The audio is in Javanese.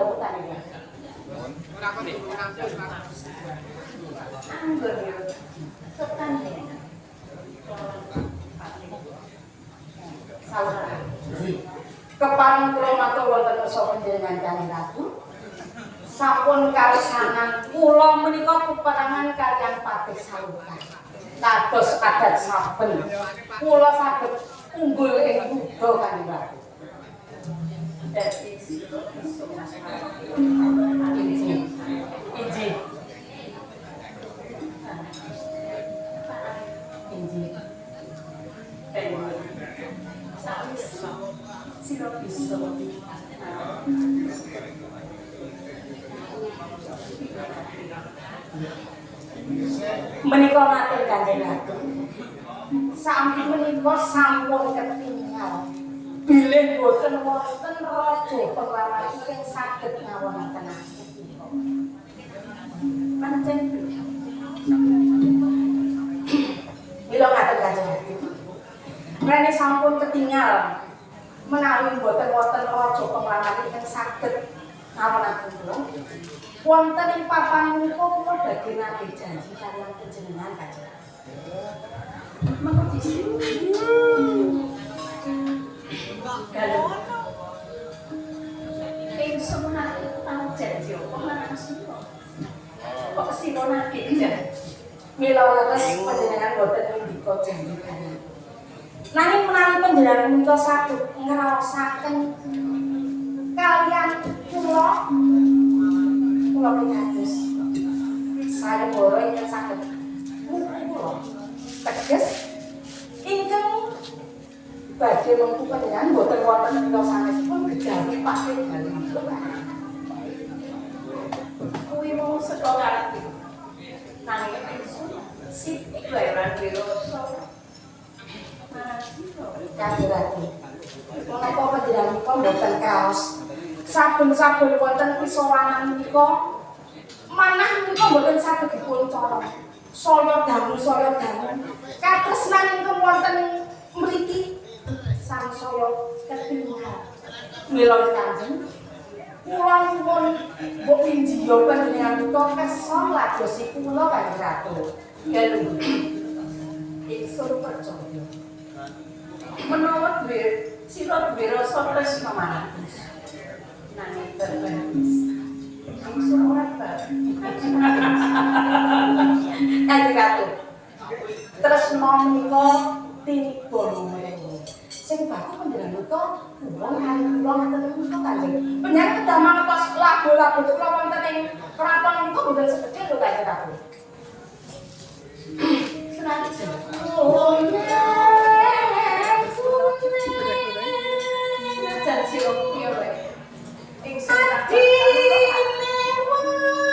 dawuh ta niki. Ora kok dikumpul. Anggur ya. Tekan ya. Saudara. Keparing kula matur wonten kersa panjenengan Kanjeng Ratu. Sampun karisanan kula menika peperangan kaliyan Patih Salukan. Kados adat saben kula saged unggul ing kuda Kanjeng Ratu. Dadi Inji. Sira bisa. Menika matur Kanjeng Ratu. Sami menika sampun ketingal. Bilih boten wonten raja penglawan ingkang saged ngawonaken aku. Pancen mila ngaten Kanjeng Ratu. Rene sampun ketingal menawi boten wonten raja penglawan ingkang saged ngawonaken kula. Wonten ing papan menika kula badhe nabi janji kaliyan panjenengan Kanjeng Ratu. Monggo disitu. Kalau ing semenak tau janji apa marang sira. Kok sira nagih janji. Mila leres panjenengan boten ndika janji kaliyan. Nanging menawi panjenengan menika saged ngraosaken kaliyan kula pitados saya boro ingkang saged kula teges ingkang badhe mengku panjenengan boten wonten menika sanesipun gejawi pakai dalem kuwi mau saka karep nanging ingsun sithik wae ora dirasa Kanjeng Ratu menapa panjenengan menika boten kaos saben-saben wonten pisowanan menika manah menika boten saged dipun corong saya dangu katresnan ingkang wonten mriki sangsaya ketingal mila Kanjeng kula nyuwun mbok pinjiya panjenengan menika kesah ladosi kula Kanjeng Ratu yen ingsun percaya menawa sira duwe rasa tresna marang nanging terbatas ingsun ora bae Kanjeng Ratu tresna menika tiba nomor sing baku panjenengan menika kula kali kula ngaten menika Kanjeng panjenengan kedah mangertos lagu-lagu kula wonten ing keraton menika boten sekedhik lho Kanjeng Ratu senajan